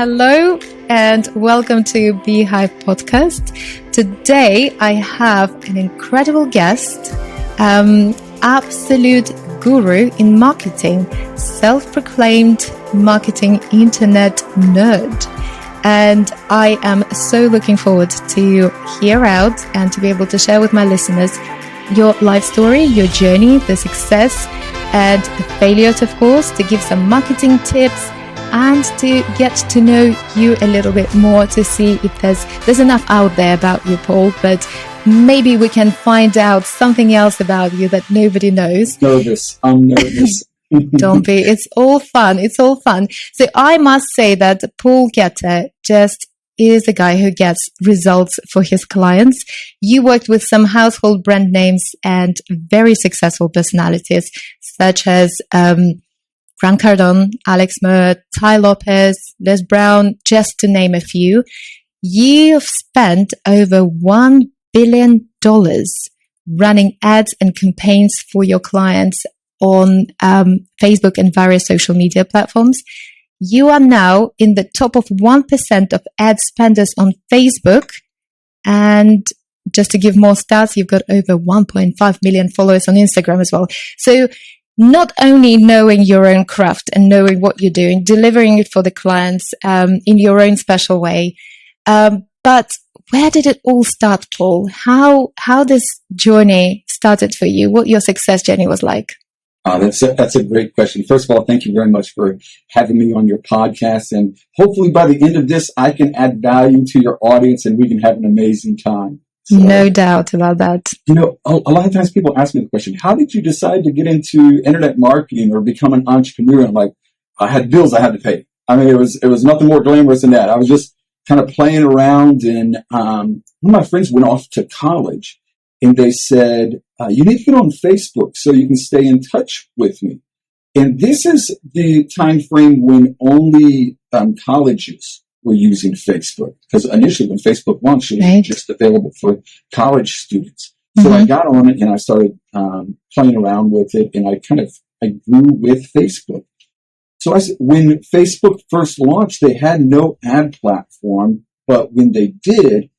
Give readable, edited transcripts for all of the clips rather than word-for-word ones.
Hello and welcome to BEEHIVE Podcast. Today I have an incredible guest, absolute guru in marketing, self-proclaimed marketing internet nerd. And I am so looking forward to hear out and to be able to share with my listeners your life story, your journey, the success and the failures, of course, to give some marketing tips and to get to know you a little bit more, to see if there's enough out there about you, Paul, but maybe we can find out something else about you that nobody knows. I'm nervous. Don't be. It's all fun. It's all fun. So I must say that Paul GETTER just is a guy who gets results for his clients. You worked with some household brand names and very successful personalities such as Cardone, Alex Murr, Ty Lopez, Les Brown, just to name a few. You've spent over $1 billion running ads and campaigns for your clients on Facebook and various social media platforms. You are now in the top of 1% of ad spenders on Facebook. And just to give more stats, you've got over 1.5 million followers on Instagram as well. So not only knowing your own craft and knowing what you're doing, delivering it for the clients in your own special way. But where did it all start, Paul? How this journey started for you? What your success journey was like? That's a great question. First of all, thank you very much for having me on your podcast. And hopefully by the end of this, I can add value to your audience and we can have an amazing time. So, no doubt about that. You know, a lot of times people ask me the question, how did you decide to get into internet marketing or become an entrepreneur? And like, I had bills I had to pay. I mean, it was nothing more glamorous than that. I was just kind of playing around, and one of my friends went off to college and they said, you need to get on Facebook so you can stay in touch with me. And this is the time frame when only colleges were using Facebook, because initially when Facebook launched, it was just available for college students. So I got on it and I started playing around with it, and I grew with Facebook. So when Facebook first launched, they had no ad platform, but when they did,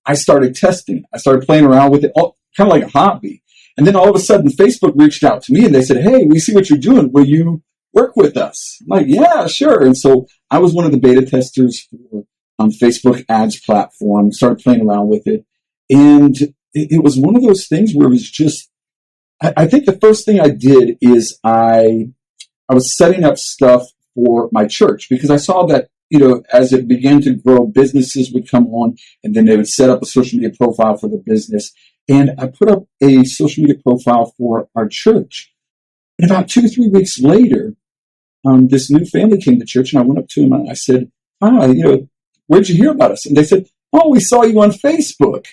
I started testing it. I started playing around with it, kind of like a hobby. And then all of a sudden, Facebook reached out to me and they said, hey, we see what you're doing. Will you work with us? I'm like, yeah, sure. And so I was one of the beta testers for Facebook ads platform, started playing around with it. And it was one of those things where it was just, I think the first thing I did is I was setting up stuff for my church, because I saw that, you know, as it began to grow, businesses would come on and then they would set up a social media profile for the business. And I put up a social media profile for our church. And about 2 or 3 weeks later, this new family came to church, and I went up to him and I said, where'd you hear about us? And they said, oh, we saw you on Facebook.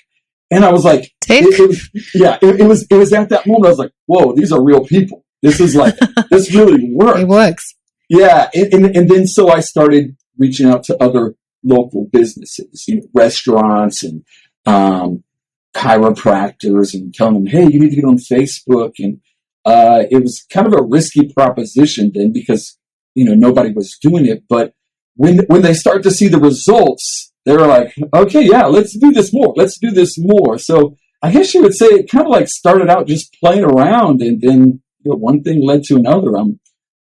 And I was like, it was at that moment I was like, whoa, these are real people. This is like, this really works. It works. Yeah. And then so I started reaching out to other local businesses, you know, restaurants and chiropractors, and telling them, hey, you need to get on Facebook. And it was kind of a risky proposition then, because, you know, nobody was doing it. But when they start to see the results, they were like, okay, yeah, let's do this more. Let's do this more. So I guess you would say it kind of like started out just playing around, and then, you know, one thing led to another. I'm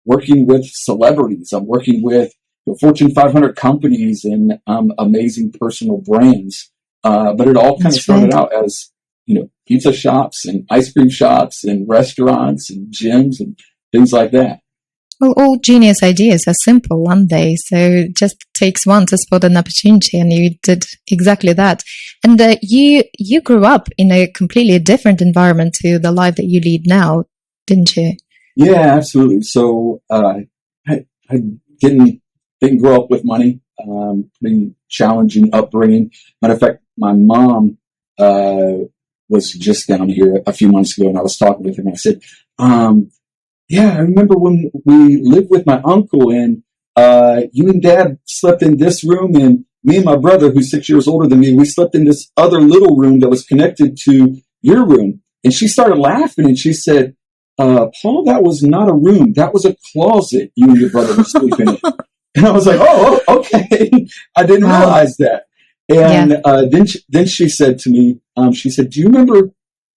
working with celebrities. I'm working with Fortune 500 companies and amazing personal brands. But it all kind of started out as, you know, pizza shops and ice cream shops and restaurants and gyms and things like that. Well, all genius ideas are simple, aren't they? So it just takes one to spot an opportunity, and you did exactly that. And you grew up in a completely different environment to the life that you lead now, didn't you? Yeah, absolutely. So I didn't grow up with money. Pretty challenging upbringing. Matter of fact, my mom was just down here a few months ago, and I was talking with her, and I said, yeah, I remember when we lived with my uncle, and you and Dad slept in this room, and me and my brother, who's 6 years older than me, we slept in this other little room that was connected to your room. And she started laughing, and she said, Paul, that was not a room. That was a closet you and your brother were sleeping in. And I was like, oh, okay. I didn't realize that. And then she said to me, she said, do you remember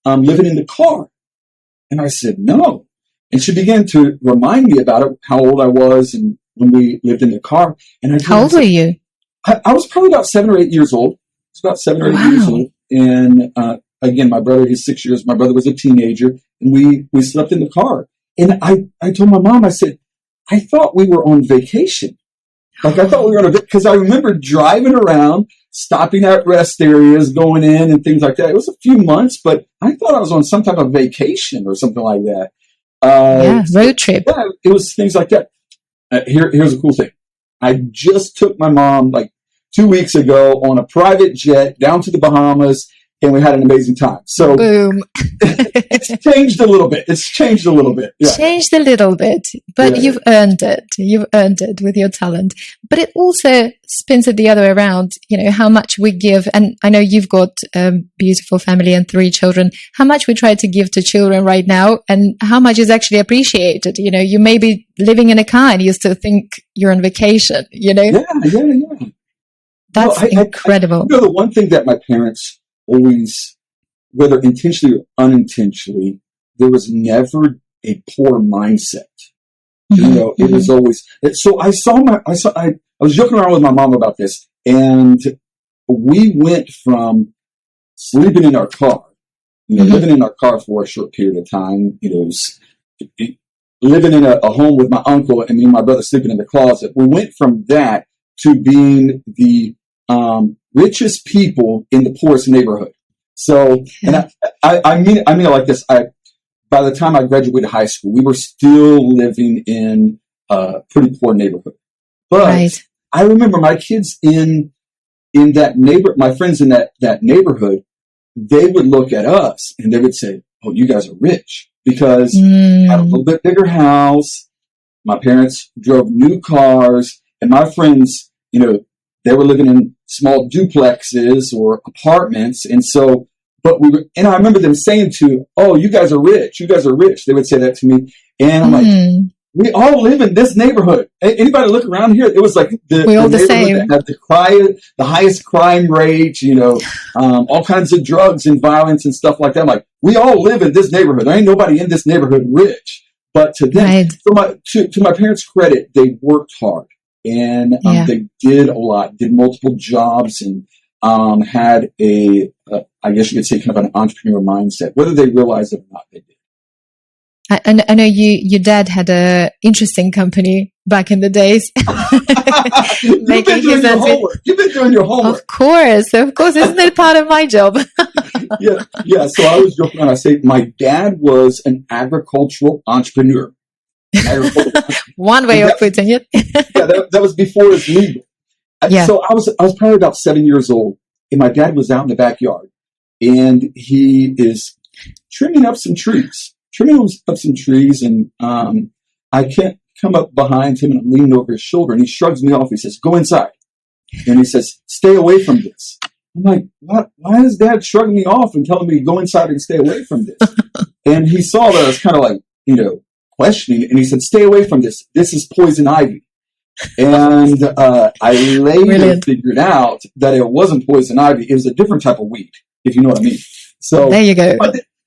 living in the car? And I said, no. And she began to remind me about it, how old I was and when we lived in the car. And how old were you? I was probably about 7 or 8 years old. I was about 7 or 8 years old. And again, my brother, he's 6 years. My brother was a teenager. And we slept in the car. And I told my mom, I said, I thought we were on vacation. Like I thought we were on because I remember driving around, stopping at rest areas, going in and things like that. It was a few months, but I thought I was on some type of vacation or something like that. Road trip. Yeah, it was things like that. Here's a cool thing. I just took my mom like 2 weeks ago on a private jet down to the Bahamas, and we had an amazing time. So boom. It's changed a little bit. Yeah. Changed a little bit, but you've earned it. You've earned it with your talent. But it also spins it the other way around, you know, how much we give. And I know you've got a beautiful family and 3 children, how much we try to give to children right now and how much is actually appreciated. You know, you may be living in a car and you still think you're on vacation, you know? Yeah. That's incredible. You know, the one thing that my parents always, whether intentionally or unintentionally, there was never a poor mindset. You know, it was always, so I was joking around with my mom about this, and we went from sleeping in our car, you know, living in our car for a short period of time, you know, living in a home with my uncle and me and my brother sleeping in the closet. We went from that to being the richest people in the poorest neighborhood. So, and I mean it like this. By the time I graduated high school, we were still living in a pretty poor neighborhood. But I remember my kids in that my friends in that neighborhood, they would look at us and they would say, "Oh, you guys are rich," because I had a little bit bigger house. My parents drove new cars, and my friends, you know, they were living in small duplexes or apartments. And so, and I remember them saying "Oh, you guys are rich. You guys are rich." They would say that to me. And I'm like, we all live in this neighborhood. Anybody look around here? It was like the neighborhood that had the highest crime rate, you know, all kinds of drugs and violence and stuff like that. I'm like, we all live in this neighborhood. There ain't nobody in this neighborhood rich. But to them, to my parents' credit, they worked hard. And they did a lot, did multiple jobs, and had I guess you could say, kind of an entrepreneur mindset. Whether they realized it or not, they did. I know your dad had a interesting company back in the days. You've been doing your homework. Of course. Isn't it part of my job? Yeah. So I was joking when I say my dad was an agricultural entrepreneur. One way of putting it. That was before it was legal. So I was probably about 7 years old, and my dad was out in the backyard, and he is trimming up some trees, and I can't come up behind him, and I'm leaning over his shoulder, and he shrugs me off. He says, "Go inside," and he says, "Stay away from this." I'm like, "What? Why is Dad shrugging me off and telling me to go inside and stay away from this?" And he saw that I was kind of like, you know, questioning, and he said, "Stay away from this. This is poison ivy." And I later figured out that it wasn't poison ivy. It was a different type of weed, if you know what I mean. So there you go.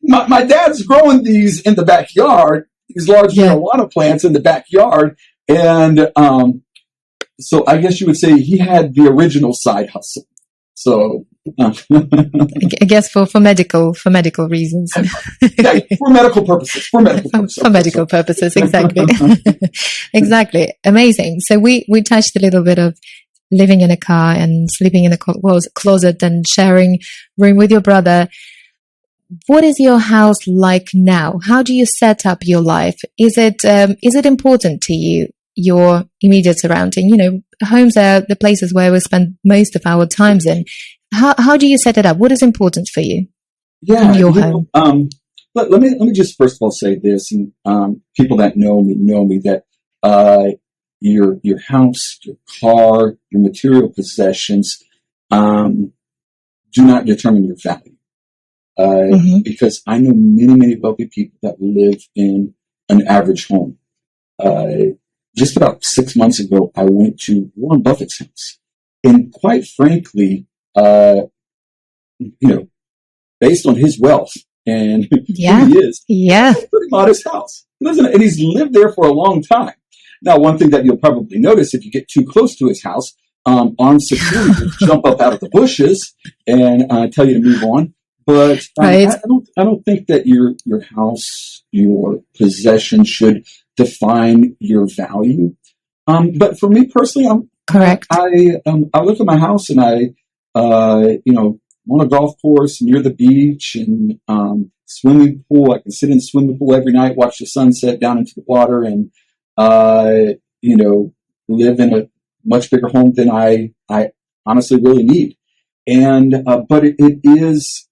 My dad's growing these in the backyard, these large marijuana plants in the backyard. And so I guess you would say he had the original side hustle. So I guess for medical reasons. For medical purposes. For medical purposes, exactly. Exactly. Amazing. So we touched a little bit of living in a car and sleeping in a closet and sharing room with your brother. What is your house like now? How do you set up your life? Is it important to you, your immediate surrounding? You know, homes are the places where we spend most of our times in. How do you set it up? What is important for you in your home? Let me just first of all say this, and people that know me that your house, your car, your material possessions do not determine your value. Because I know many wealthy people that live in an average home. just about 6 months ago, I went to Warren Buffett's house. And quite frankly, based on his wealth and who he is, it's a pretty modest house. And he's lived there for a long time. Now, one thing that you'll probably notice if you get too close to his house, armed security will jump up out of the bushes and tell you to move on. But I don't think that your house, your possession should define your value. But for me personally, correct. I look at my house and I on a golf course near the beach and swimming pool. I can sit in the swimming pool every night, watch the sunset down into the water, and live in a much bigger home than I honestly really need. And but it is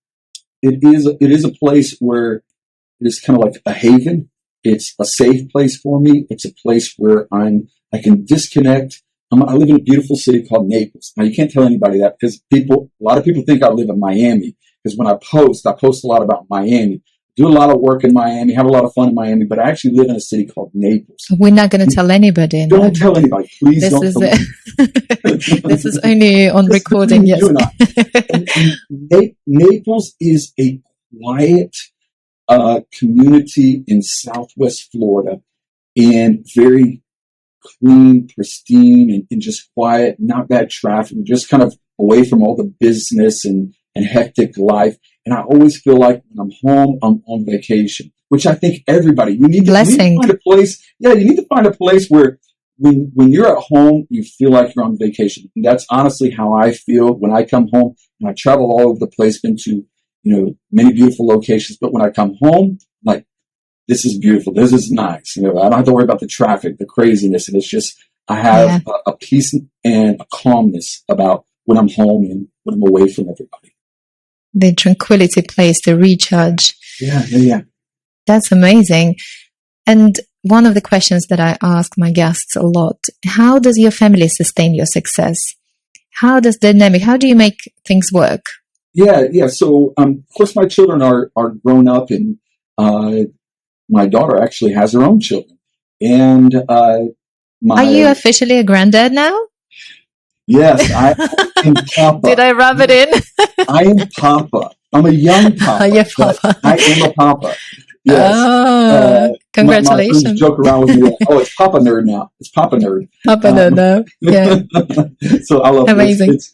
a place where it is kind of like a haven. It's a safe place for me. It's a place where I can disconnect. I live in a beautiful city called Naples. Now, you can't tell anybody that because a lot of people think I live in Miami, because when I post a lot about Miami, do a lot of work in Miami, have a lot of fun in Miami, but I actually live in a city called Naples. We're not going to tell anybody. Don't tell anybody. Please don't. This is only on recording, yes. And Naples is a quiet community in Southwest Florida, and very clean, pristine, and just quiet, not bad traffic, just kind of away from all the business and hectic life. And I always feel like when I'm home, I'm on vacation, which I think everybody, you need to find a place. Yeah, you need to find a place where when you're at home, you feel like you're on vacation. And that's honestly how I feel when I come home. And I travel all over the place, been to, many beautiful locations. But when I come home, like, this is beautiful. This is nice. I don't have to worry about the traffic, the craziness. And it's just, I have a peace and a calmness about when I'm home and when I'm away from everybody. The tranquility place, the recharge. Yeah. That's amazing. And one of the questions that I ask my guests a lot, how does your family sustain your success? How do you make things work? Yeah. So, of course, my children are grown up, and my daughter actually has her own children. And are you officially a granddad now? Yes, I am Papa. Did I rub it in? I am Papa. I'm a young Papa. You're Papa. I am a Papa. Yes. Oh, congratulations. My friends joke around with me. Like, oh, it's Papa Nerd now. It's Papa Nerd. Papa Nerd now. Yeah. So I love amazing. It's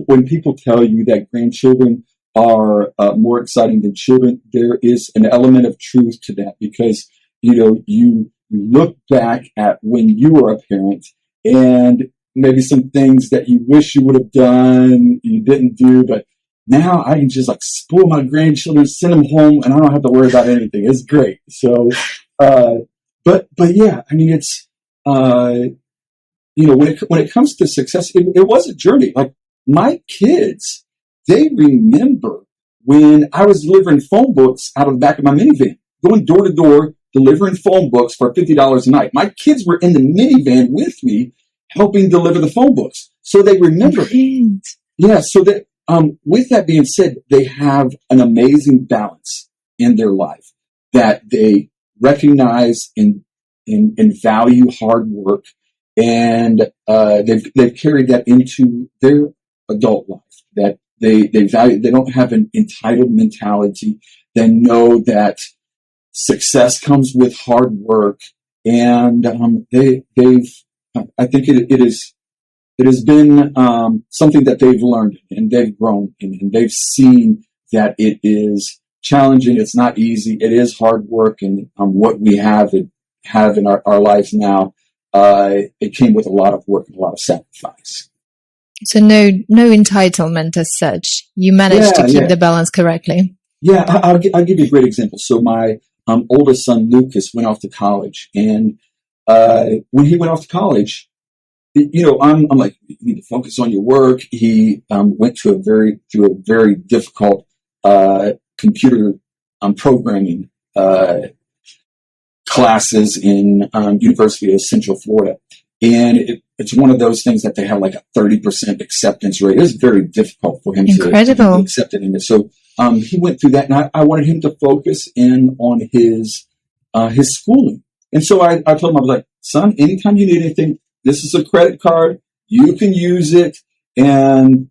when people tell you that grandchildren are more exciting than children, there is an element of truth to that, because you look back at when you were a parent and maybe some things that you wish you would have done, you didn't do, but now I can just like spoil my grandchildren, send them home, and I don't have to worry about anything. It's great. So, but yeah, I mean, it's, when it comes to success, it was a journey. Like, my kids, they remember when I was delivering phone books out of the back of my minivan, going door to door, delivering phone books for $50 a night. My kids were in the minivan with me, helping deliver the phone books. So they remember. Yeah. So that, with that being said, they have an amazing balance in their life that they recognize and value hard work. And, they've carried that into their adult life, that they value, they don't have an entitled mentality. They know that success comes with hard work, and, I think it has been something that they've learned and they've grown in, and they've seen that it is challenging. It's not easy. It is hard work, and what we have in our lives now, it came with a lot of work and a lot of sacrifice. So no entitlement as such. You managed to keep the balance correctly. Yeah, I'll give you a great example. So my oldest son Lucas went off to college, and when he went off to college, I'm like, you need to focus on your work. He went through a very difficult computer programming classes in University of Central Florida, and it's one of those things that they have like a 30% acceptance rate. It was very difficult for him to be accepted in it. So he went through that, and I wanted him to focus in on his schooling. And so I told him, I was like, son, anytime you need anything, this is a credit card. You can use it, and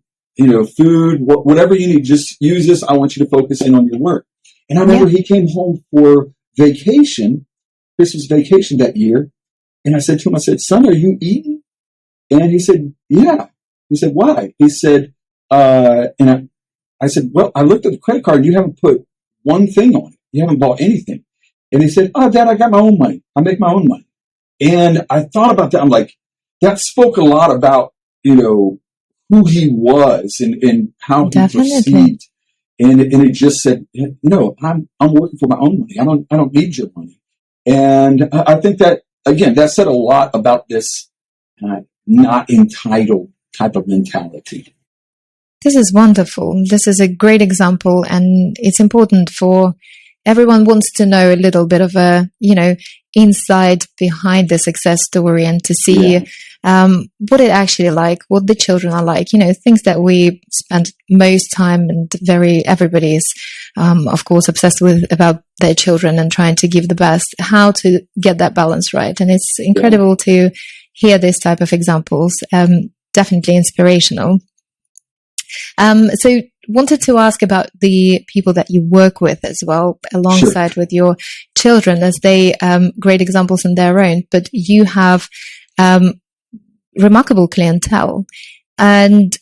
food, whatever you need, just use this. I want you to focus in on your work. And I remember he came home for vacation, Christmas vacation that year, and I said to him, I said, son, are you eating? And he said, yeah. He said, why? He said, and I said, well, I looked at the credit card and you haven't put one thing on it. You haven't bought anything. And he said, oh, Dad, I got my own money. I make my own money. And I thought about that. I'm like, that spoke a lot about, who he was and how he perceived. And it just said, I'm working for my own money. I don't need your money. And I think that, again, that said a lot about this not entitled type of mentality. This is wonderful. This is a great example, and it's important for everyone wants to know a little bit of a, insight behind the success story and to see what it actually like, what the children are like, things that we spend most time and everybody's, of course, obsessed with about their children and trying to give the best, how to get that balance right. And it's incredible to hear this type of examples, definitely inspirational. So wanted to ask about the people that you work with as well, alongside with your children, as they great examples in their own, but you have remarkable clientele, and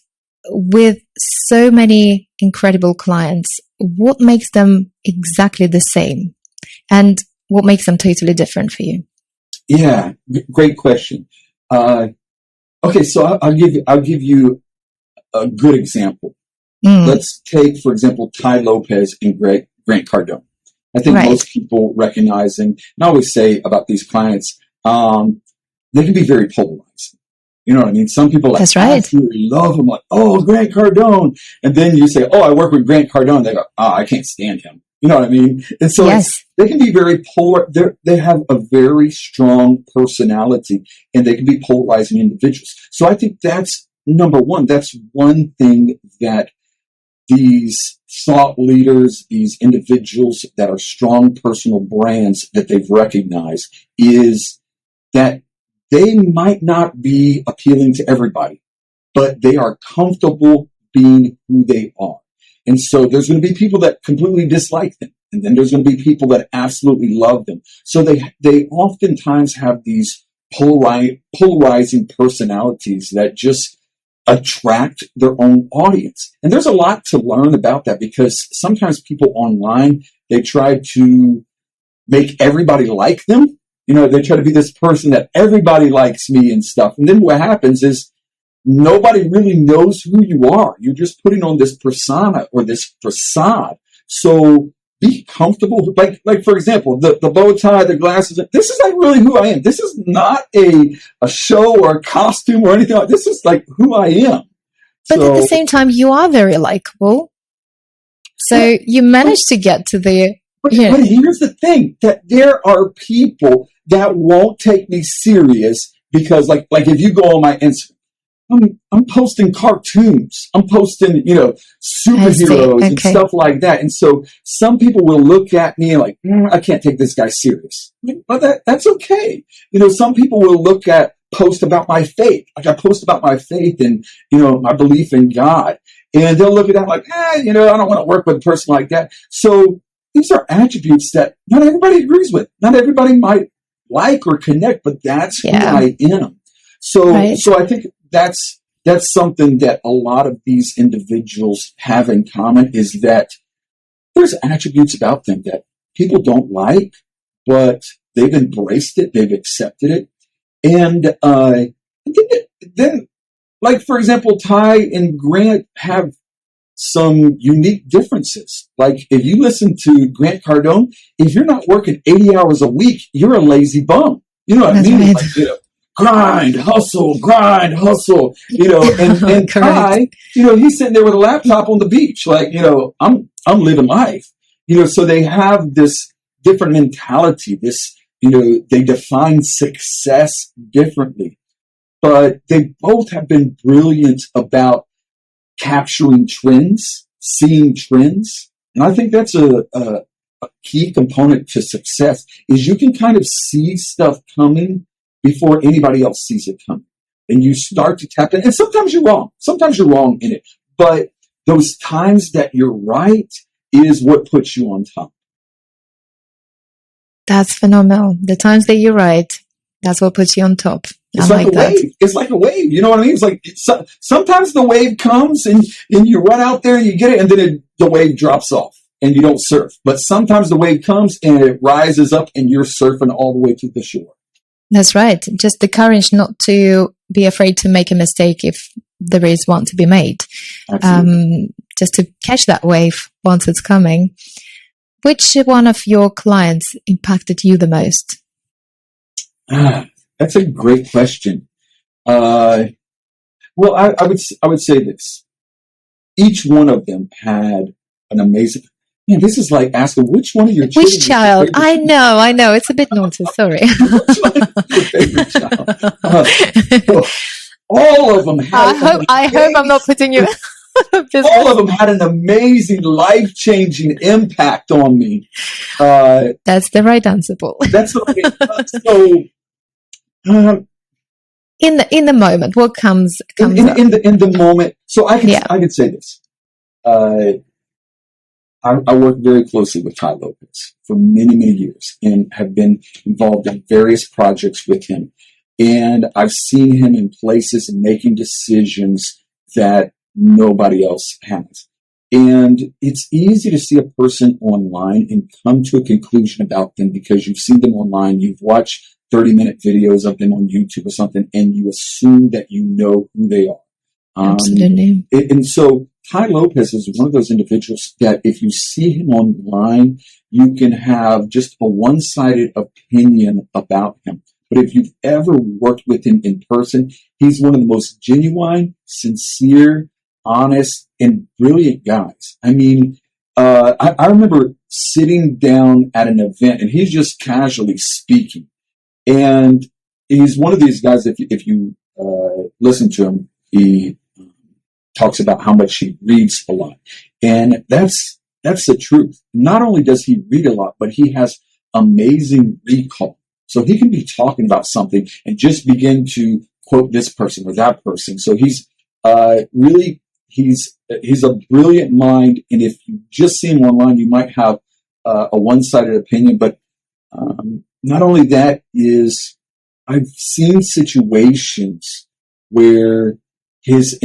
with so many incredible clients, what makes them exactly the same, and what makes them totally different for you? Yeah, great question. Okay, so I'll give you a good example. Let's take, for example, Ty Lopez and Grant Cardone. I think most people recognize, and I always say about these clients, they can be very polarizing. You know what I mean? Some people absolutely love him, like, oh, Grant Cardone. And then you say, oh, I work with Grant Cardone. They go, oh, I can't stand him. You know what I mean? And so they can be very polar. They have a very strong personality, and they can be polarizing individuals. So I think that's number one. That's one thing that these thought leaders, these individuals that are strong personal brands that they've recognized, is that they might not be appealing to everybody, but they are comfortable being who they are. And so there's going to be people that completely dislike them, and then there's going to be people that absolutely love them. So they oftentimes have these polarizing personalities that just attract their own audience. And there's a lot to learn about that, because sometimes people online, they try to make everybody like them. They try to be this person that everybody likes me and stuff. And then what happens is nobody really knows who you are. You're just putting on this persona or this facade. So be comfortable. Like for example, the bow tie, the glasses. This is like really who I am. This is not a show or a costume or anything like this. Is like who I am. But at the same time, you are very likable. So you managed to get to the... But here's the thing, that there are people that won't take me serious because like if you go on my Instagram, I'm posting cartoons. I'm posting, superheroes and stuff like that. And so some people will look at me like, I can't take this guy serious. But that's okay. Some people will post about my faith. Like I post about my faith and, my belief in God. And they'll look at that like, I don't want to work with a person like that. So these are attributes that not everybody agrees with. Not everybody might like or connect, but that's who I am. So I think that's something that a lot of these individuals have in common, is that there's attributes about them that people don't like, but they've embraced it, they've accepted it. And then, like, for example, Ty and Grant have some unique differences. Like, if you listen to Grant Cardone, if you're not working 80 hours a week, you're a lazy bum. You know what I mean? Like, grind, hustle, and Ty, he's sitting there with a laptop on the beach. Like, I'm living life, so they have this different mentality, they define success differently, but they both have been brilliant about capturing trends, seeing trends. And I think that's a key component to success, is you can kind of see stuff coming before anybody else sees it coming. And you start to tap in. And sometimes you're wrong. Sometimes you're wrong in it. But those times that you're right is what puts you on top. That's phenomenal. The times that you're right, that's what puts you on top. It's like a wave. It's like a wave. You know what I mean? It's like sometimes the wave comes and you run out there and you get it, and then the wave drops off and you don't surf. But sometimes the wave comes and it rises up and you're surfing all the way to the shore. That's right. Just the courage not to be afraid to make a mistake if there is one to be made. Just to catch that wave once it's coming. Which one of your clients impacted you the most? That's a great question. Well, I would say this. Each one of them had an amazing. Man, this is like asking which one of your children. Which child? I know. It's a bit naughty. Sorry. Which one is your favorite child? All of them had. I hope I'm not putting you. All of them had an amazing, life-changing impact on me. That's the right answer, Paul. That's so. In the moment, what comes in the moment. So I can say this. I worked very closely with Ty Lopez for many, many years and have been involved in various projects with him. And I've seen him in places and making decisions that nobody else has. And it's easy to see a person online and come to a conclusion about them because you've seen them online, you've watched 30-minute videos of them on YouTube or something, and you assume that you know who they are. Absolutely. And so Ty Lopez is one of those individuals that if you see him online, you can have just a one-sided opinion about him. But if you've ever worked with him in person, he's one of the most genuine, sincere, honest, and brilliant guys. I mean, I remember sitting down at an event and he's just casually speaking. And he's one of these guys, if you listen to him, he talks about how much he reads a lot. And that's the truth. Not only does he read a lot, but he has amazing recall. So he can be talking about something and just begin to quote this person or that person. So he's really, he's a brilliant mind. And if you just see him online, you might have a one-sided opinion. But not only that is, I've seen situations where him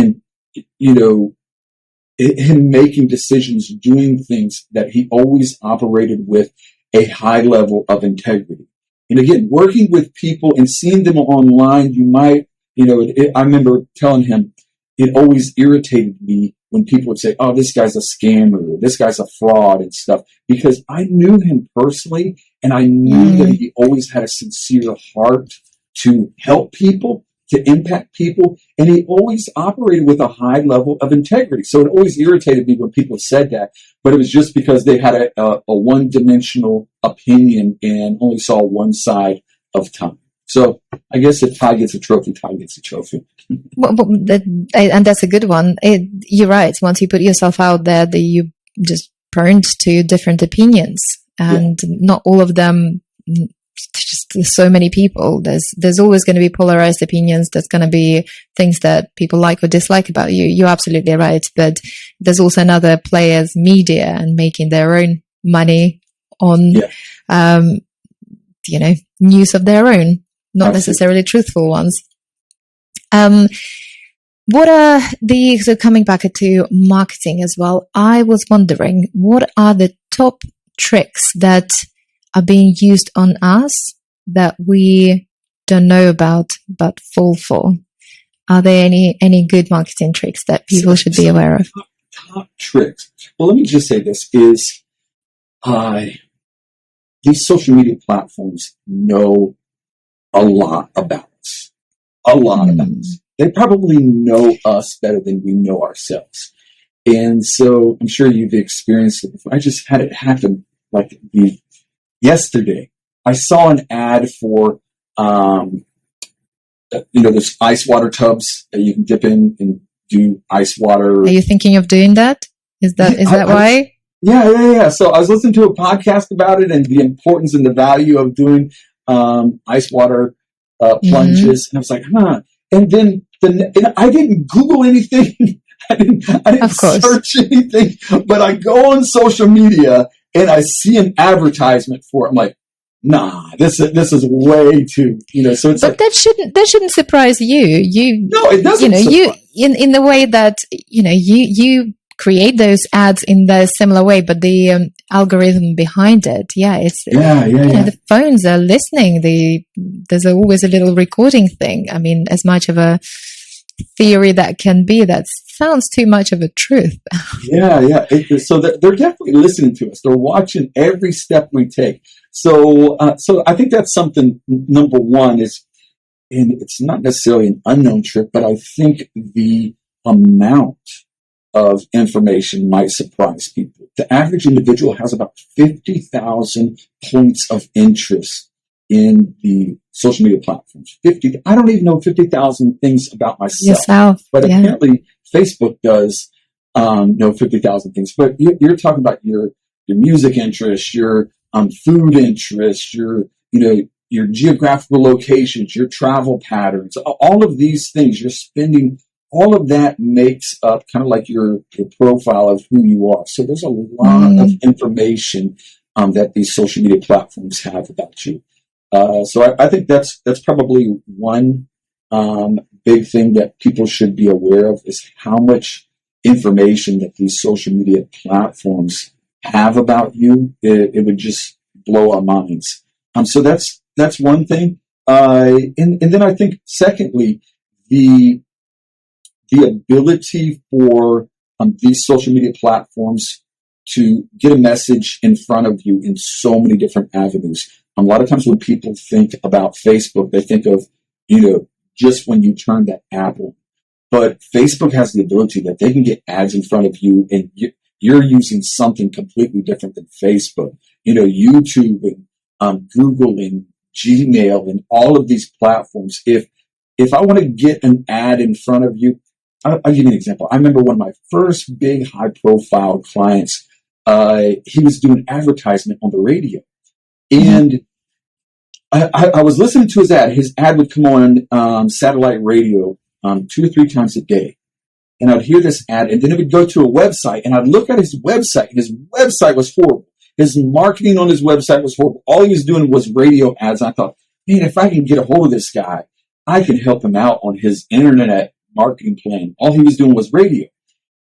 making decisions, doing things that he always operated with a high level of integrity. And again, working with people and seeing them online, you might, I remember telling him, it always irritated me when people would say, oh, this guy's a scammer, or this guy's a fraud and stuff, because I knew him personally and I knew that he always had a sincere heart to help people, to impact people, and he always operated with a high level of integrity. So it always irritated me when people said that, but it was just because they had a one-dimensional opinion and only saw one side of time. So I guess if Ty gets a trophy, Ty gets a trophy. And that's a good one. You're right. Once you put yourself out there, that you just prone to different opinions, and not all of them. Just there's so many people. There's always going to be polarized opinions. There's going to be things that people like or dislike about you. You're absolutely right. But there's also another players, media, and making their own money on, news of their own, not necessarily truthful ones. What are so coming back to marketing as well, I was wondering, what are the top tricks that are being used on us that we don't know about but fall for? Are there any good marketing tricks that people should be aware of? Top tricks. Well, let me just say this is these social media platforms know a lot about us. A lot about us. They probably know us better than we know ourselves. And so I'm sure you've experienced it before. I just had it happen like yesterday. I saw an ad for, there's ice water tubs that you can dip in and do ice water. Are you thinking of doing that? Is that why? Yeah. So I was listening to a podcast about it and the importance and the value of doing ice water plunges. And I was like, And then and I didn't Google anything. I didn't Of course. search anything, but I go on social media and I see an advertisement for it. I'm like, nah, this is way too, so it's But that shouldn't surprise you. No, it doesn't. You in the way that, you create those ads in the similar way, but the algorithm behind it, it's the phones are listening. There's always a little recording thing. I mean, as much of a theory that can be, that sounds too much of a truth. So they're definitely listening to us. They're watching every step we take. So I think that's something. Number one is, and it's not necessarily an unknown trick, but I think the amount of information might surprise people. The average individual has about 50,000 points of interest in the social media platforms. I don't even know 50,000 things about myself. But apparently Facebook does know 50,000 things. But you're talking about your music interest, your food interest, your geographical locations, your travel patterns, all of these things you're spending. All of that makes up kind of like your profile of who you are. So there's a lot of information that these social media platforms have about you. So I think that's probably one big thing that people should be aware of, is how much information that these social media platforms have about you. It would just blow our minds. So that's one thing. And then I think secondly, the ability for these social media platforms to get a message in front of you in so many different avenues. A lot of times when people think about Facebook, they think of, just when you turn that app on. But Facebook has the ability that they can get ads in front of you, and you're using something completely different than Facebook. YouTube and Google and Gmail and all of these platforms. If I want to get an ad in front of you, I'll give you an example. I remember one of my first big high-profile clients. He was doing advertisement on the radio, and I was listening to his ad. His ad would come on satellite radio 2 to 3 times a day, and I'd hear this ad, and then it would go to a website, and I'd look at his website, and his website was horrible. His marketing on his website was horrible. All he was doing was radio ads. And I thought, man, if I can get a hold of this guy, I can help him out on his internet marketing plan. All he was doing was radio.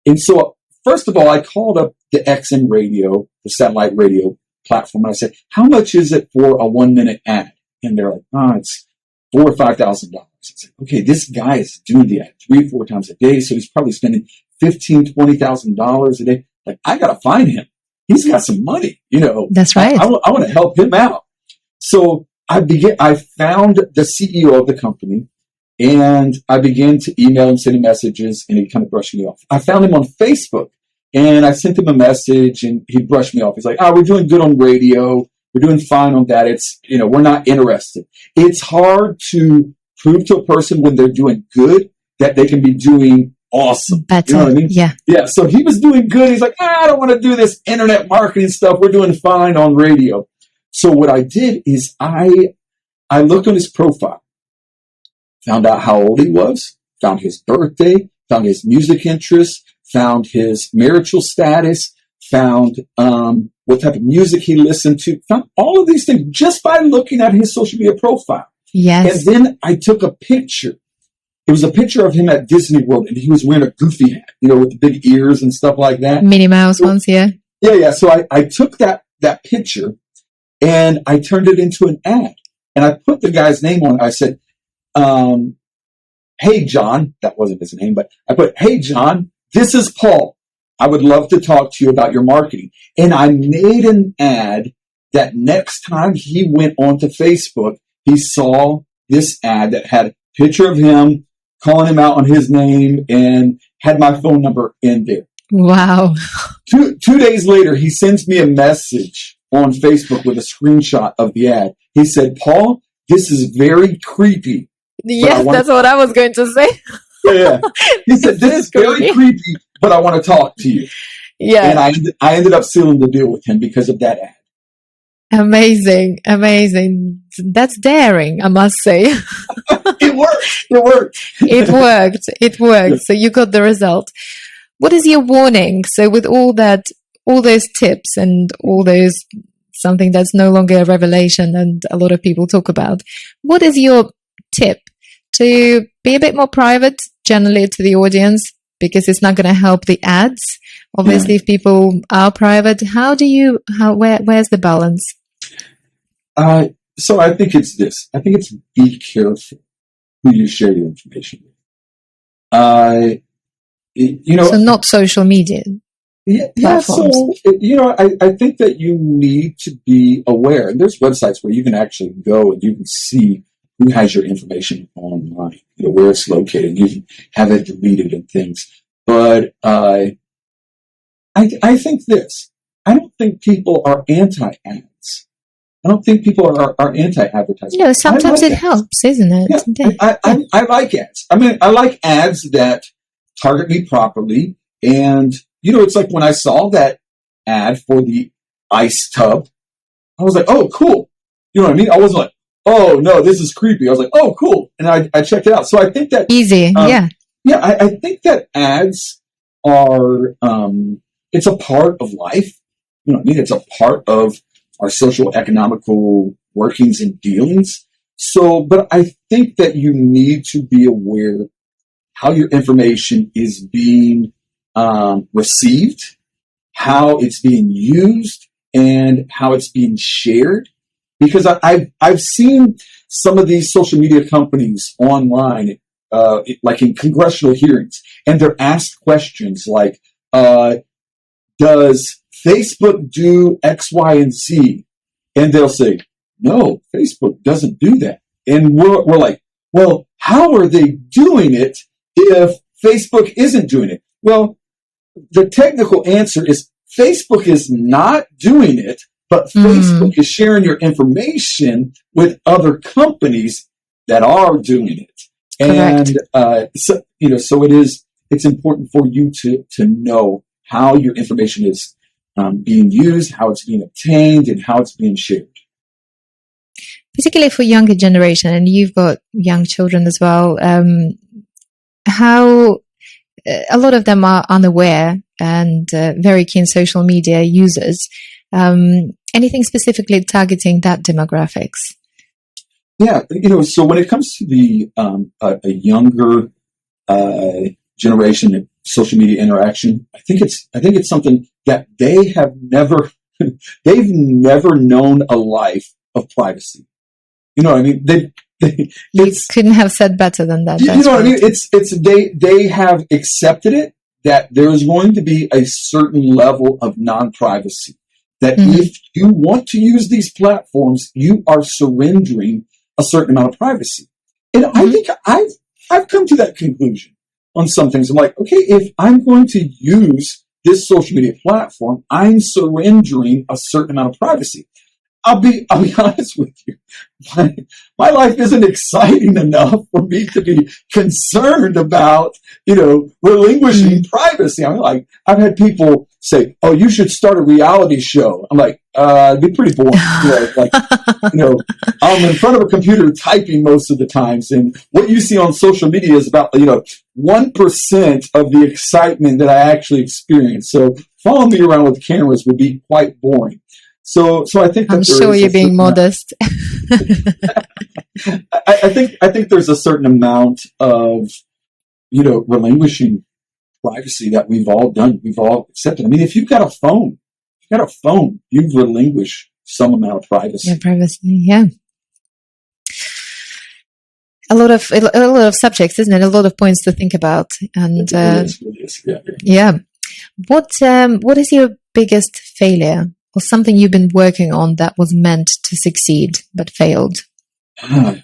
And so, first of all, I called up the XM radio, the satellite radio platform, and I said, how much is it for a 1-minute ad? And they're like, it's $4,000 or $5,000. I said, okay, this guy is doing the ad 3 or 4 times a day, so he's probably spending $15,000, $20,000 a day. Like, I got to find him. He's got some money, That's right. I want to help him out. So I found the CEO of the company, and I began to email him, send him messages, and he kind of brushed me off. I found him on Facebook, and I sent him a message, and he brushed me off. He's like, we're doing good on radio. We're doing fine on that. It's, we're not interested. It's hard to prove to a person when they're doing good that they can be doing awesome. Better. You know what I mean? Yeah. So he was doing good. He's like, I don't want to do this internet marketing stuff. We're doing fine on radio. So what I did is I looked on his profile, found out how old he was, found his birthday, found his music interests, found his marital status, found what type of music he listened to, found all of these things just by looking at his social media profile. Yes. And then I took a picture. It was a picture of him at Disney World, and he was wearing a goofy hat, with the big ears and stuff like that. Minnie Mouse ones, yeah. Yeah. So I took that picture, and I turned it into an ad. And I put the guy's name on it. I said, hey, John. That wasn't his name, but I put, hey, John, this is Paul. I would love to talk to you about your marketing. And I made an ad that next time he went onto Facebook, he saw this ad that had a picture of him, calling him out on his name, and had my phone number in there. Wow. 2 days later, he sends me a message on Facebook with a screenshot of the ad. He said, Paul, this is very creepy. Yes, that's what I was going to say. Yeah. He said, this is very creepy, but I want to talk to you. Yeah. And I ended up sealing the deal with him because of that ad. Amazing, amazing. That's daring, I must say. It worked. It worked. It worked. It worked. Yeah. So you got the result. What is your warning? So with all those tips and all those, something that's no longer a revelation and a lot of people talk about, what is your tip to be a bit more private generally to the audience? Because it's not going to help the ads. Obviously, if people are private, where's the balance? So I think it's this. I think it's be careful who you share your information with. So not social media. Yeah. So, I think that you need to be aware. And there's websites where you can actually go and you can see who has your information online, where it's located. You can have it deleted and things. But I think this. I don't think people are anti-ads. I don't think people are anti-advertising. Sometimes it helps, isn't it? Yeah, I like ads. I mean, I like ads that target me properly. And, it's like when I saw that ad for the ice tub, I was like, oh, cool. You know what I mean? I wasn't like, oh, no, this is creepy. I was like, oh, cool. And I checked it out. So I think that... Easy, yeah. Yeah, I think that ads are... it's a part of life. You know what I mean? It's a part of our social economical workings and dealings. So, but I think that you need to be aware how your information is being received, how it's being used, and how it's being shared. Because I've seen some of these social media companies online, like in congressional hearings, and they're asked questions like, does Facebook do X, Y, and Z? And they'll say, no, Facebook doesn't do that. And we're like, well, how are they doing it if Facebook isn't doing it? Well, the technical answer is Facebook is not doing it, but Facebook is sharing your information with other companies that are doing it. Correct. And so it's important for you to know how your information is being used, how it's being obtained, and how it's being shared. Particularly for younger generation, and you've got young children as well, how a lot of them are unaware and very keen social media users. Anything specifically targeting that demographics? Yeah, so when it comes to the a younger generation social media interaction, I think it's something that they've never known a life of privacy. You know what I mean? You couldn't have said better than that. You know what I mean? They have accepted it that there is going to be a certain level of non-privacy. That if you want to use these platforms, you are surrendering a certain amount of privacy. And I think I've come to that conclusion on some things. I'm like, okay, if I'm going to use this social media platform, I'm surrendering a certain amount of privacy. I'll be honest with you. My life isn't exciting enough for me to be concerned about, relinquishing privacy. I'm like, I've had people say, "Oh, you should start a reality show." I'm like, it'd be pretty boring. I'm in front of a computer typing most of the times, and what you see on social media is about 1% of the excitement that I actually experience. So following me around with cameras would be quite boring. So I think that I'm sure you're being modest. I think there's a certain amount of, relinquishing privacy that we've all done. We've all accepted. I mean, if you've got a phone, you've relinquished some amount of privacy. Yeah, privacy. Yeah. A lot of subjects, isn't it? A lot of points to think about. And it is. Yeah. What is your biggest failure? Or something you've been working on that was meant to succeed but failed? Hold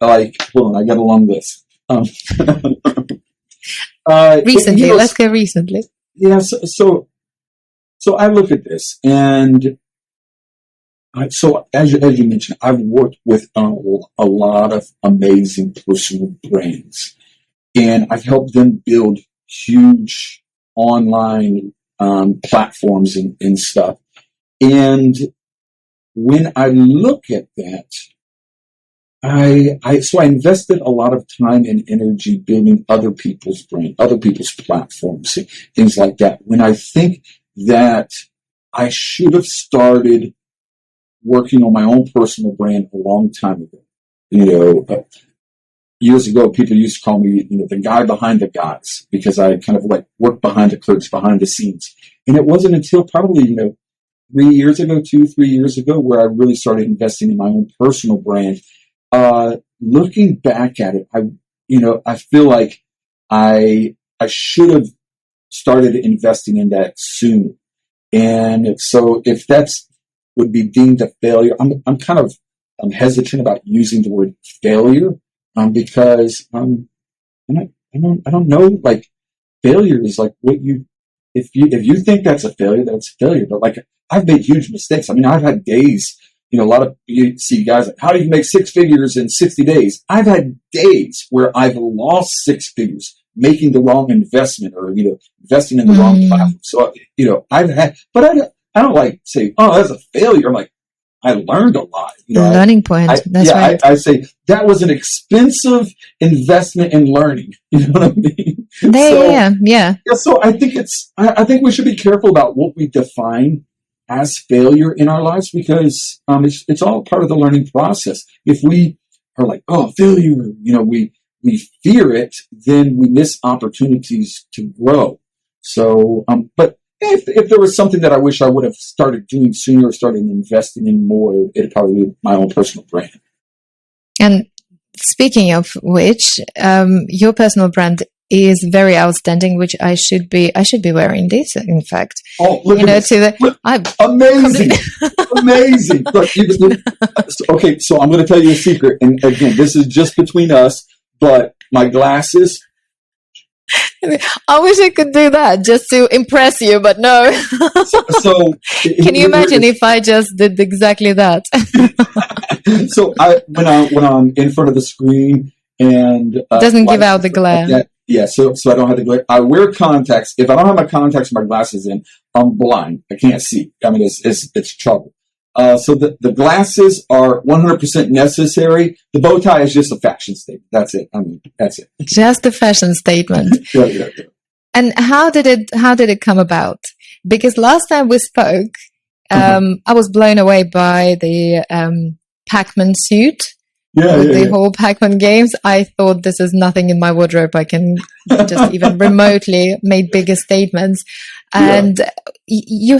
on, I got a long list. Recently, let's go recently. Yeah, so I look at this, and so as you mentioned, I've worked with a lot of amazing personal brands, and I've helped them build huge online platforms and stuff. And when I look at that, I invested a lot of time and energy building other people's brand, other people's platforms, things like that. When I think that I should have started working on my own personal brand a long time ago. Years ago, people used to call me, the guy behind the guys, because I kind of like worked behind the curtains, behind the scenes. And it wasn't until probably, 3 years ago, 3 years ago, where I really started investing in my own personal brand. Looking back at it, I feel like I should have started investing in that sooner. And so if that's would be deemed a failure, I'm hesitant about using the word failure, because, I don't know, like, failure is like if you think that's a failure, that's a failure. But like, I've made huge mistakes. I mean, I've had days, a lot of, you see guys like, how do you make 6 figures in 60 days? I've had days where I've lost 6 figures making the wrong investment, or, investing in the wrong platform. So, I've had, but I don't like say, oh, that's a failure. I'm like, I learned a lot. Learning point. That's right. I say that was an expensive investment in learning. You know what I mean? Yeah. So I think we should be careful about what we define as failure in our lives, because it's all part of the learning process. If we are like, oh, failure, we fear it, then we miss opportunities to grow. So, but if there was something that I wish I would have started doing sooner, or started investing in more, it'd probably be my own personal brand. And speaking of which, your personal brand is very outstanding, which I should be wearing this, in fact. Oh, look at this. Amazing. Amazing. Look, okay, so I'm going to tell you a secret. And again, this is just between us, but my glasses. I wish I could do that just to impress you, but no. So can you imagine if I just did exactly that? So when I'm in front of the screen and doesn't give out the glare. Like yeah, so I don't have the glare. I wear contacts. If I don't have my contacts or my glasses in, I'm blind. I can't see. I mean, it's trouble. So the glasses are 100% necessary. The bow tie is just a fashion statement. That's it. I mean, that's it. Just a fashion statement. Yeah. And how did it come about? Because last time we spoke, I was blown away by the Pac-Man suit. The whole Pac-Man games. I thought, this is nothing in my wardrobe. I can just even remotely make bigger statements. And you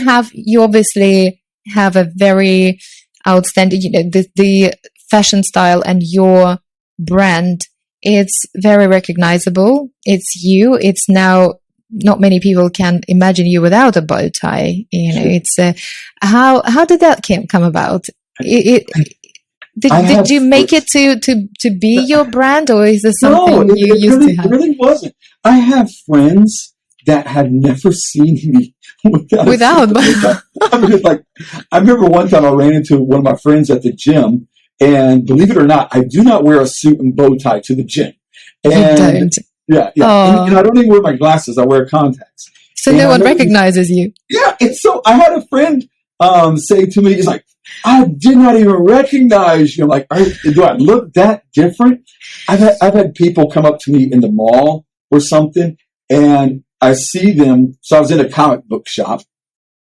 obviously have a very outstanding, the fashion style and your brand. It's very recognizable. It's you. It's now not many people can imagine you without a bow tie. It's how did that come about? Did you make it to be your brand, or is this something you used to have? It really wasn't. I have friends that had never seen me without. I mean, like, I remember one time I ran into one of my friends at the gym, and believe it or not, I do not wear a suit and bow tie to the gym. And, you don't. Yeah. And I don't even wear my glasses. I wear contacts. So no one recognizes you. Yeah. And so I had a friend say to me, he's like, I did not even recognize you. I'm like, do I look that different? I've had people come up to me in the mall or something, and I see them. So I was in a comic book shop.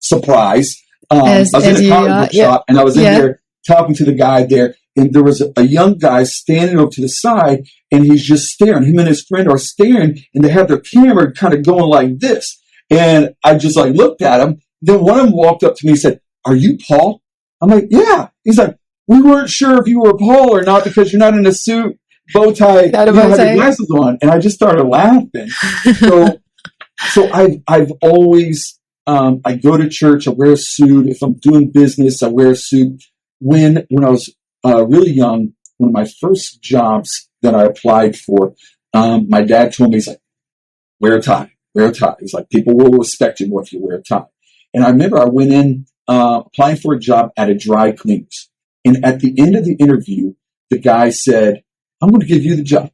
Surprise. I was in a comic book shop, and I was in there talking to the guy there, and there was a young guy standing over to the side, and he's just staring. Him and his friend are staring, and they have their camera kind of going like this. And I just like looked at him. Then one of them walked up to me and said, "Are you Paul?" I'm like, "Yeah." He's like, "We weren't sure if you were Paul or not because you're not in a suit, bow tie, you have your glasses on." And I just started laughing. So I've always, I go to church, I wear a suit. If I'm doing business, I wear a suit. When I was really young, one of my first jobs that I applied for, my dad told me, he's like, wear a tie. He's like, people will respect you more if you wear a tie. And I remember I went in, applying for a job at a dry cleaners. And at the end of the interview, the guy said, "I'm going to give you the job."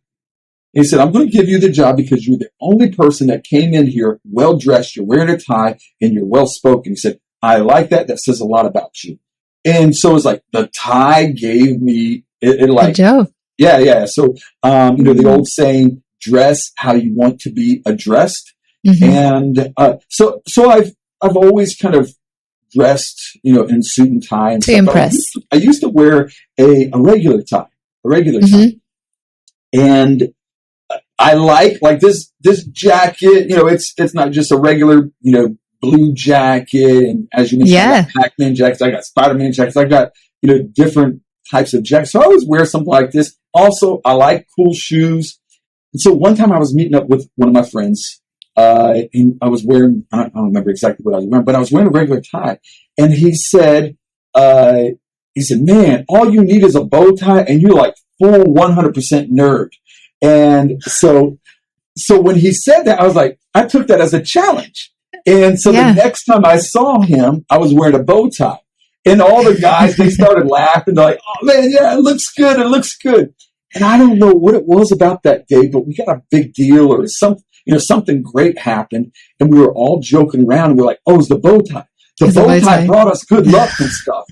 He said, "I'm going to give you the job because you're the only person that came in here well-dressed, you're wearing a tie, and you're well-spoken." He said, "I like that. That says a lot about you." And so it's like the tie gave me it like, Good job. yeah. So, the old saying, dress how you want to be addressed. And, so I've always kind of dressed, in suit and tie and To stuff. impress. I used to wear a regular tie, tie. And I like this jacket, it's not just a regular, blue jacket. And as you mentioned, I got Pac-Man jackets, I got Spider-Man jackets, I got, different types of jackets. So I always wear something like this. Also, I like cool shoes. And so one time I was meeting up with one of my friends, and I was wearing, I don't remember exactly what I was wearing, but I was wearing a regular tie. And he said, man, all you need is a bow tie and you're like full 100% nerd. And so when he said that, I was like, I took that as a challenge. And so the next time I saw him, I was wearing a bow tie. And all the guys, they started laughing. They're like, oh man, yeah, it looks good. It looks good. And I don't know what it was about that day, but we got a big deal or something great happened. And we were all joking around and we're like, oh, it's the bow tie. The bow tie brought us good luck and stuff.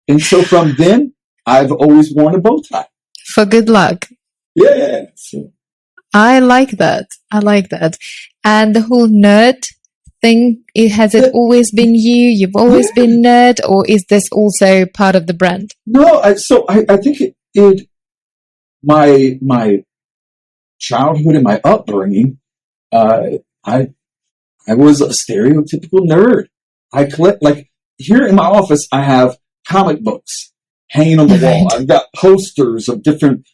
And so from then, I've always worn a bow tie. For good luck. Yeah. So. I like that. And the whole nerd thing, has it always been you? You've always been nerd, or is this also part of the brand? No, I think it my childhood and my upbringing, I was a stereotypical nerd. I collect, here in my office, I have comic books hanging on the wall. I've got posters of different,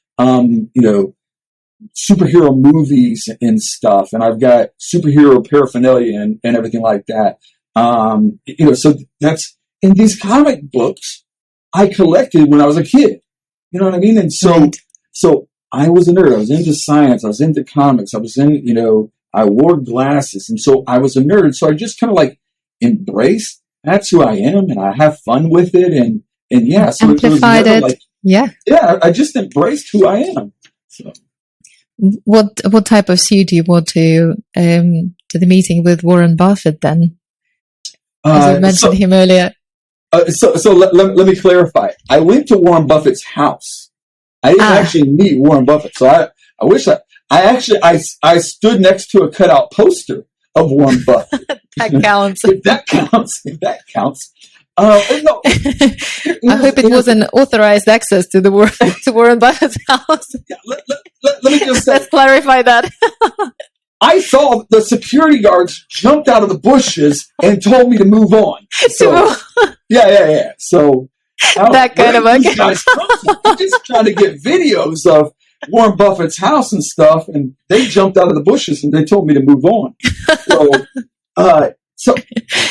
superhero movies and stuff. And I've got superhero paraphernalia and everything like that. So that's, in these comic books I collected when I was a kid. You know what I mean? And so I was a nerd. I was into science. I was into comics. I was I wore glasses. And so I was a nerd. So I just kind of embraced, that's who I am. And I have fun with it. And yeah, so amplified it was it. Yeah, I just embraced who I am. So. What type of suit do you wore to the meeting with Warren Buffett then? As you mentioned him earlier. So let me clarify. I went to Warren Buffett's house. I didn't actually meet Warren Buffett. So I wish I stood next to a cutout poster of Warren Buffett. That counts. If that counts. No. I hope it wasn't authorized access to Warren Buffett's house. Yeah, let me just say. Let's clarify that. I saw the security guards jumped out of the bushes and told me to move on. So, yeah. So that kind of these guys I'm just trying to get videos of Warren Buffett's house and stuff, and they jumped out of the bushes and they told me to move on. So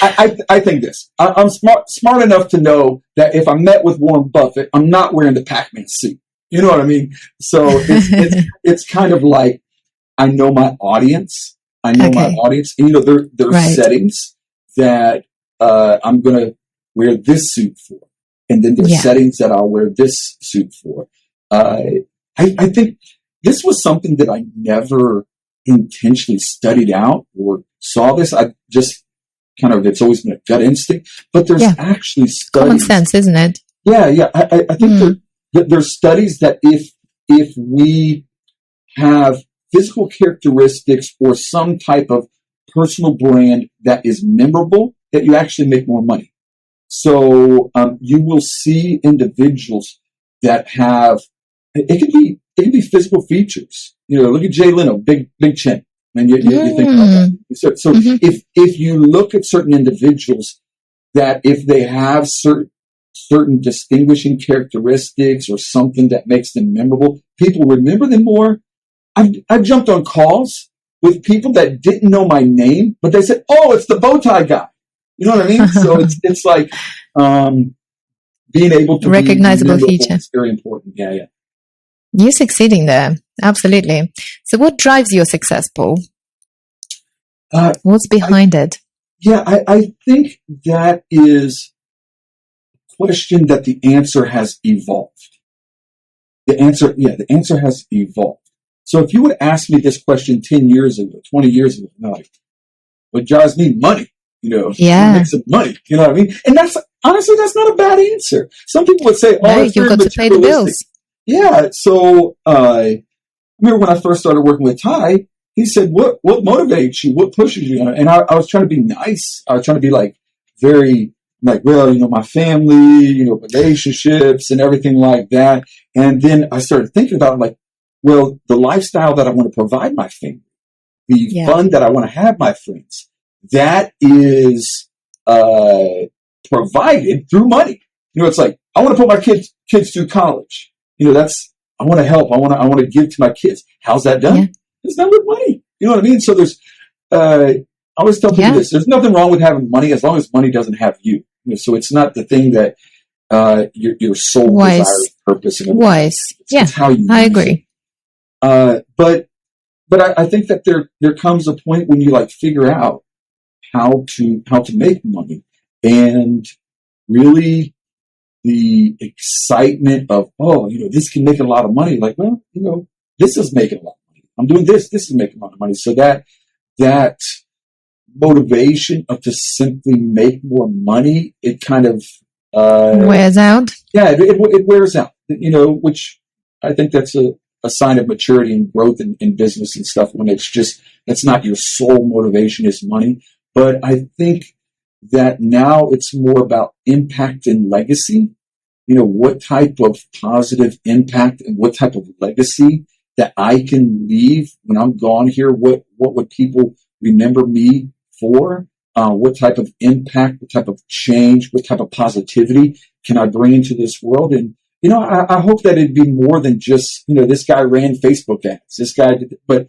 I think this. I'm smart enough to know that if I met with Warren Buffett, I'm not wearing the Pac-Man suit. You know what I mean? So it's kind of like, I know my audience. And, there are settings that I'm going to wear this suit for. And then there's settings that I'll wear this suit for. I think this was something that I never intentionally studied out or saw this. I just it's always been a gut instinct. But there's actually studies. Common sense, isn't it? Yeah. I think there's studies that if we have physical characteristics or some type of personal brand that is memorable, that you actually make more money. So you will see individuals that have, it can be physical features. Look at Jay Leno, big chin. And you think about that. So if you look at certain individuals, that if they have certain distinguishing characteristics or something that makes them memorable, people remember them more. I've jumped on calls with people that didn't know my name, but they said, "Oh, it's the bow tie guy." You know what I mean? So it's like being able to recognizable feature. It's very important. Yeah. You're succeeding there, absolutely. So, what drives your success, Paul? What's behind it? Yeah, I think that is a question that the answer has evolved. The answer has evolved. So if you would ask me this question 10 years ago, 20 years ago, I'm like, what drives me? Money, make some money, you know what I mean? And honestly, that's not a bad answer. Some people would say, No, "Oh, it's you've very got to pay the materialistic." bills. Yeah. So I remember when I first started working with Ty, he said, "What motivates you? What pushes you?" And I was trying to be nice. I was trying to be like very like, well, my family, relationships and everything like that. And then I started thinking about like, well, the lifestyle that I want to provide my family, the fun that I want to have my friends, that is provided through money. It's like I want to put my kids through college. I want to help. I want to give to my kids. How's that done? Yeah. It's done with money. You know what I mean? So there's I always tell people this: there's nothing wrong with having money as long as money doesn't have you. So it's not the thing that your sole desire, purpose, and wise. It's how you. I agree. But I think that there comes a point when you like figure out how to make money, and really the excitement of, this can make a lot of money. Like, well, this is making a lot of money. I'm doing this. This is making a lot of money. So that motivation of to simply make more money, it kind of wears out. Yeah, it wears out. Which I think that's a sign of maturity and growth in business and stuff, when it's not your sole motivation is money. But I think that now it's more about impact and legacy. What type of positive impact and what type of legacy that I can leave when I'm gone here. What would people remember me for? What type of impact, what type of change, what type of positivity can I bring into this world? And I hope that it'd be more than just, this guy ran Facebook ads, this guy did, but,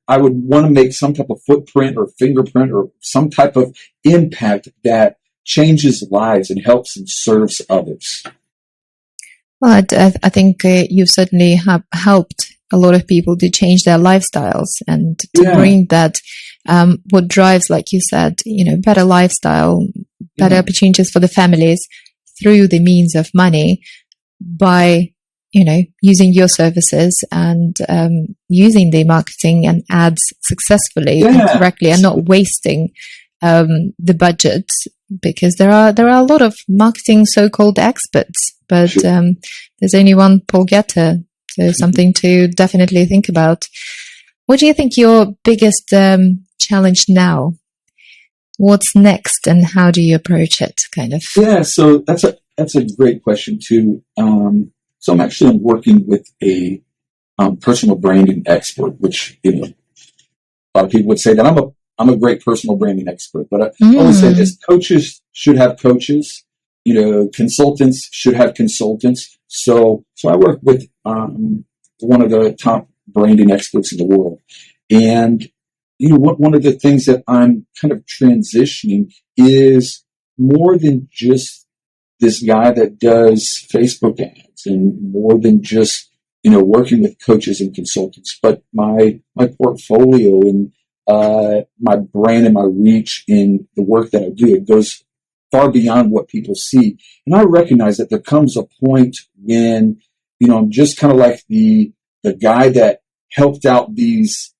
I would want to make some type of footprint or fingerprint or some type of impact that changes lives and helps and serves others. Well, I think you certainly have helped a lot of people to change their lifestyles and to bring that, what drives, like you said, better lifestyle, better opportunities for the families through the means of money, by using your services and using the marketing and ads successfly and correctly, and not wasting the budget, because there are a lot of marketing so-called experts, but there's only one Paul GETTER, so something to definitely think about. What do you think your biggest challenge now? What's next, and how do you approach it? Kind of. Yeah, so that's a great question too. So I'm working with a personal branding expert, which a lot of people would say that I'm a great personal branding expert. But I always say this: coaches should have coaches. Consultants should have consultants. So I work with one of the top branding experts in the world, and one of the things that I'm kind of transitioning is more than just this guy that does Facebook ads, and more than just, working with coaches and consultants, but my portfolio and my brand and my reach in the work that I do, it goes far beyond what people see. And I recognize that there comes a point when, I'm just kind of like the guy that helped out these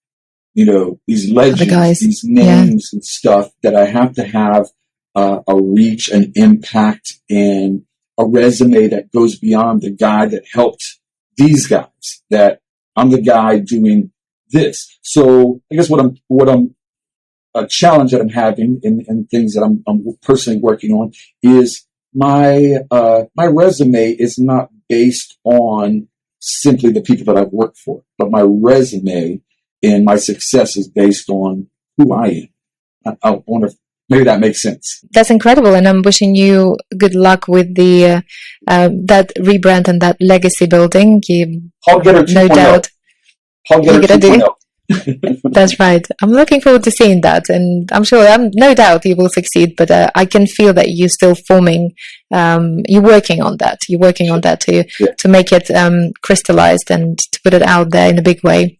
legends, these names and stuff, that I have to have a reach, an impact, and a resume that goes beyond the guy that helped these guys, that I'm the guy doing this. So I guess what I'm a challenge that I'm having, and things that I'm personally working on, is my resume is not based on simply the people that I've worked for, but my resume and my success is based on who I am. I wonder if maybe that makes sense. That's incredible, and I'm wishing you good luck with the that rebrand and that legacy building. No doubt. Paul GETTER 2.0. That's right. I'm looking forward to seeing that, and I'm sure, no doubt you will succeed. But I can feel that you're still forming. You're working on that. You're working on that to make it crystallized and to put it out there in a big way.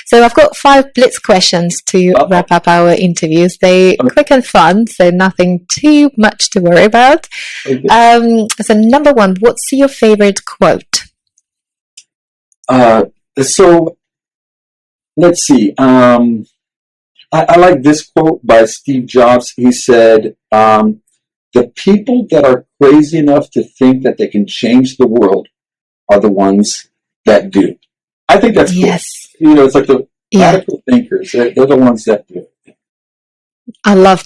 So I've got 5 blitz questions to wrap up our interviews. They quick and fun, so nothing too much to worry about. So number 1, what's your favorite quote? So let's see. I like this quote by Steve Jobs. He said, the people that are crazy enough to think that they can change the world are the ones that do. I think that's cool. Yes. It's like the radical thinkers. They're the ones that do. I love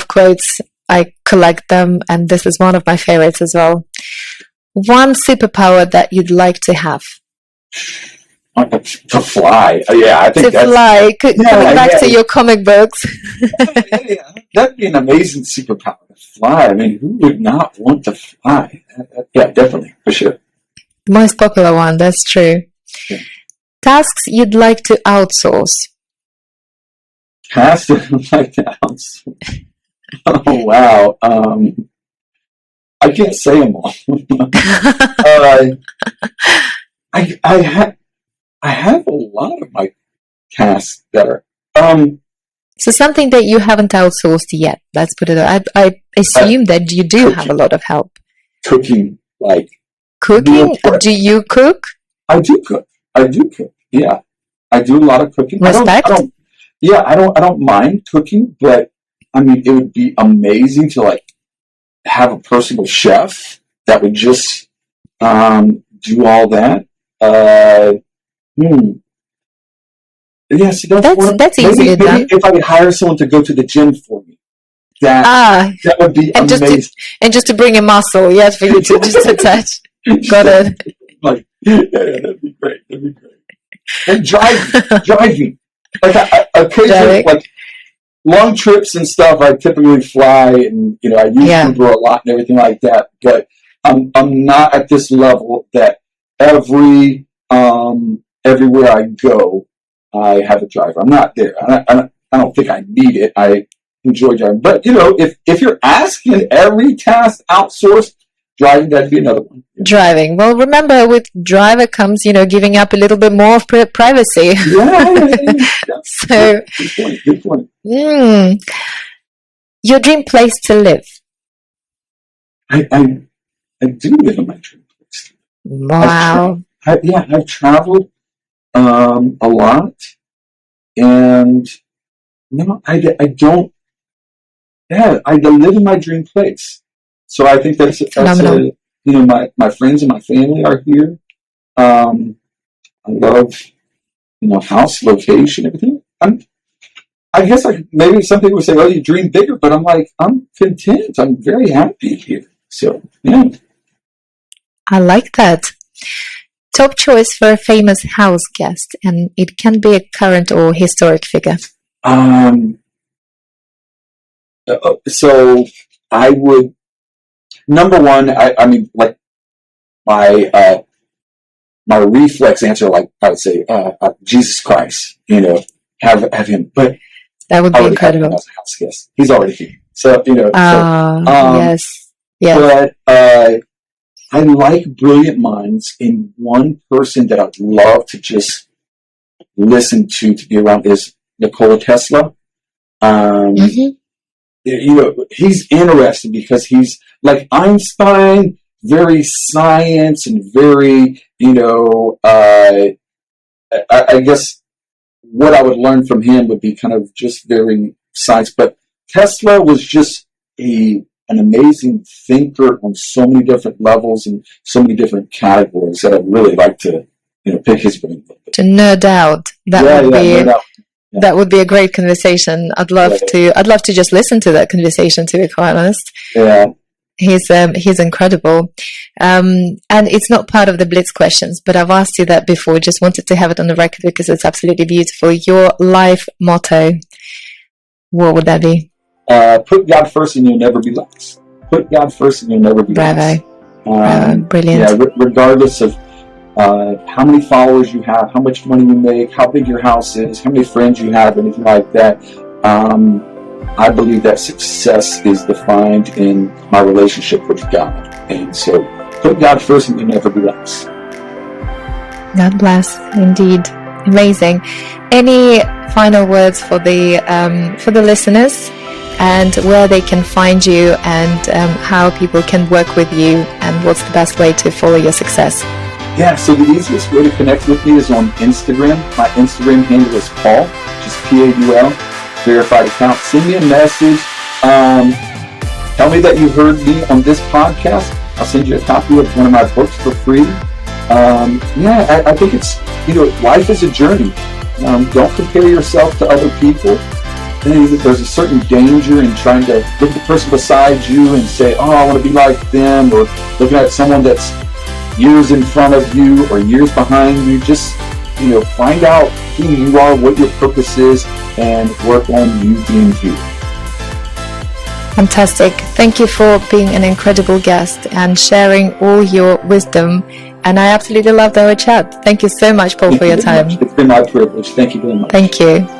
quotes. I collect them, and this is one of my favorites as well. One superpower that you'd like to have? To fly. Yeah, I think to fly. Coming back to your comic books. That'd be an amazing superpower, to fly. I mean, who would not want to fly? Yeah, definitely, for sure. The most popular one, that's true. Yeah. Tasks you'd like to outsource? Tasks I'd like to outsource? Oh, wow. I can't say them all. I have a lot of my tasks that are so something that you haven't outsourced yet. Let's put it. I assume that you do have a lot of help. Cooking, like cooking. Do you cook? I do cook. Yeah, I do a lot of cooking. Respect. I don't mind cooking, but I mean, it would be amazing to like have a personal chef that would just do all that. Yeah, see, that's easily done. Maybe if I could hire someone to go to the gym for me, that would be amazing. Just to bring a muscle, yes, for you to just attach. Got it. Like, yeah, that'd be great. And driving. Like occasionally, like long trips and stuff. I typically fly, and I use Uber a lot and everything like that. But I'm not at this level that everywhere I go, I have a driver. I'm not there. I don't think I need it. I enjoy driving. But, if you're asking every task outsourced, driving, that'd be another one. Yeah. Driving. Well, remember, with driver comes, giving up a little bit more of privacy. Yeah. So, good point. Your dream place to live? I do live in my dream place. Wow. I've traveled a lot, and I don't. Yeah, I live in my dream place, so I think that's my friends and my family are here. I love house, location, everything. I guess maybe some people would say, "Oh, you dream bigger," but I'm like, I'm content. I'm very happy here. So yeah, I like that. Top choice for a famous house guest, and it can be a current or historic figure. So I would, number one, I mean, like my reflex answer, like I would say, Jesus Christ, have him, but that would be incredible. As a house guest, he's already here, so yes. But I like brilliant minds, and one person that I'd love to just listen to be around is Nikola Tesla. He's interesting because he's like Einstein, very science and very, I guess what I would learn from him would be kind of just very science. But Tesla was just an amazing thinker on so many different levels and so many different categories that I'd really like to, pick his brain. To nerd out. That would be a great conversation. I'd love to just listen to that conversation, to be quite honest. Yeah. He's incredible. And it's not part of the Blitz questions, but I've asked you that before. Just wanted to have it on the record because it's absolutely beautiful. Your life motto, what would that be? Put God first and you'll never be last. Put God first and you'll never be last. Bravo. Brilliant. Yeah, regardless of how many followers you have, how much money you make, how big your house is, how many friends you have, anything like that. I believe that success is defined in my relationship with God. And so put God first and you'll never be last. God bless, indeed. Amazing. Any final words for the listeners, and where they can find you, and how people can work with you, and what's the best way to follow your success? Yeah, so the easiest way to connect with me is on Instagram. My Instagram handle is Paul, just Paul, verified account. Send me a message. Tell me that you heard me on this podcast. I'll send you a copy of one of my books for free. I think it's, life is a journey. Don't compare yourself to other people. There's a certain danger in trying to look at the person beside you and say, oh, I want to be like them, or looking at someone that's years in front of you or years behind you. Just, find out who you are, what your purpose is, and work on you being you. Fantastic. Thank you for being an incredible guest and sharing all your wisdom. And I absolutely loved our chat. Thank you so much, Paul, for your time. It's been my privilege. Thank you very much. Thank you.